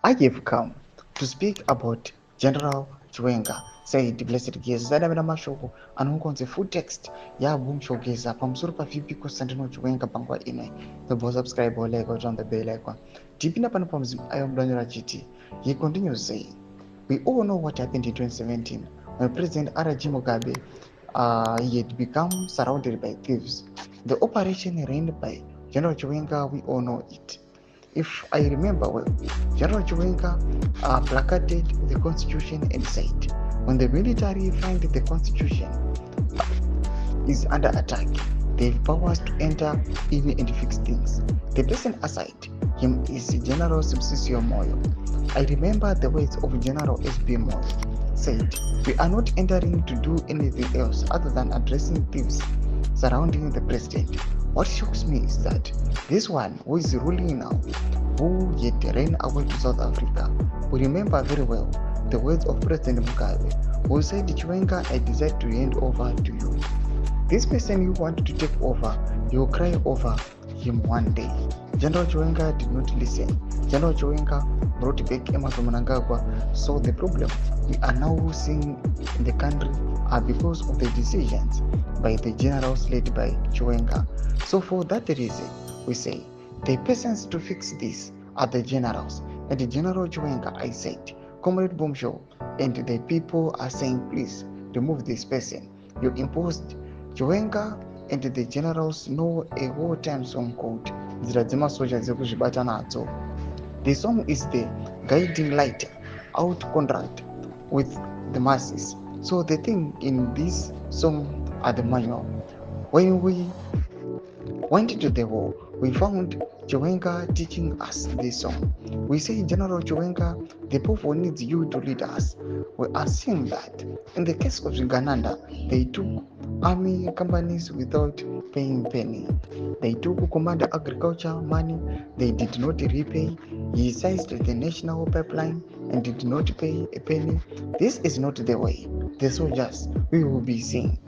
I have come to speak about General Chiwenga, said Blessed Geza zadavira mashoko anongonzi full text ya Bombshell Geza pamusoro pavipi kusandino Chiwenga panguva ino. Tobva subscribe or like or on the bell icon. Tipinda pano pamuzimu ayo mudanyora chiti. He continues saying, we all know what happened in 2017 when President R.G. Mugabe he had become surrounded by thieves. The operation ran by General Chiwenga, we all know it. If I remember well, General Chiwenga placarded the constitution and said, when the military find the constitution is under attack, they have powers to enter in and fix things. The person aside him is General Subsisio Moyo. I remember the words of General S.B. Moyo said, we are not entering to do anything else other than addressing thieves surrounding the president. What shocks me is that this one who is ruling now, who yet ran away to South Africa, we remember very well the words of President Mugabe, who said, Chiwenga, I decide to hand over to you. This person you want to take over, you will cry over him one day. General Chiwenga did not listen. General Chiwenga brought back Emerson Mnangagwa. So the problem we are now seeing in the country are because of the decisions by the generals led by Chiwenga. So for that reason, we say the persons to fix this are the generals. And the General Chiwenga, I said, Comrade Bombshell, and the people are saying, please remove this person. You imposed. Chiwenga and the generals know a wartime song called Zvadhakwa soldiers ekuzvibata nadzo. The song is the guiding light out contract with the masses. So the thing in this song are the manual. When we went to the war, we found Chiwenga teaching us this song. We say, General Chiwenga, the people needs you to lead us. We are seeing that in the case of Uganda, they took army companies without paying penny. They took command agriculture money, they did not repay. He seized the national pipeline and did not pay a penny. This is not the way the soldiers we will be seeing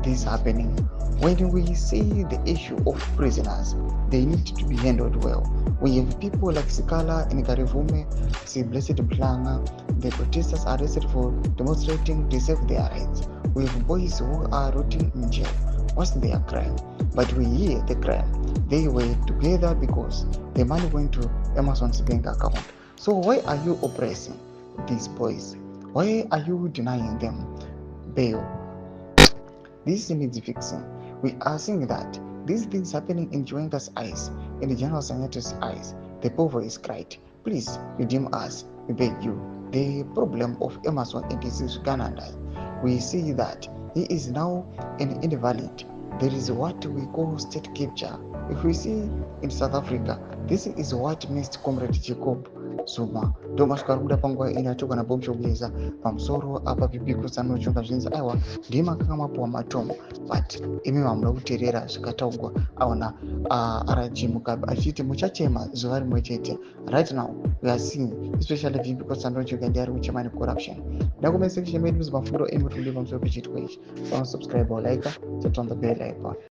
this happening. When we see the issue of prisoners, they need to be handled well. We have people like Sikala and Garivume, see Blessed Blanga, the protesters arrested for demonstrating to save their rights. We have boys who are rotting in jail. What's their crime? But we hear the crime. They were together because the money went to Emerson's bank account. So why are you oppressing these boys? Why are you denying them bail? This needs fixing. We are seeing that these things happening in Chiwenga's eyes, in the General Senator's eyes. The poor is cried, please redeem us, we beg you. The problem of Emerson and his Uganda, we see that he is now an invalid. There is what we call state capture. If we see in South Africa, this is what missed Comrade Jacob Zuma. Ndomashika kuda panguva inatoka na Bombshell Geza pamusoro apa pipikusano chunga zvinzi aiwa ndimakanga mapuwa matomo but imi mamuda kuteerera zvakataurwa aona RG Mugabe achiti muchachema zuva rimwe chete. Right now we are seeing especially pipikusano chunga ndiari kuchema necorruption. Ndakumesekshe medu mafundo emu tuli pamusoro pechitwa ichi. Subscribe or like, turn on the bell icon.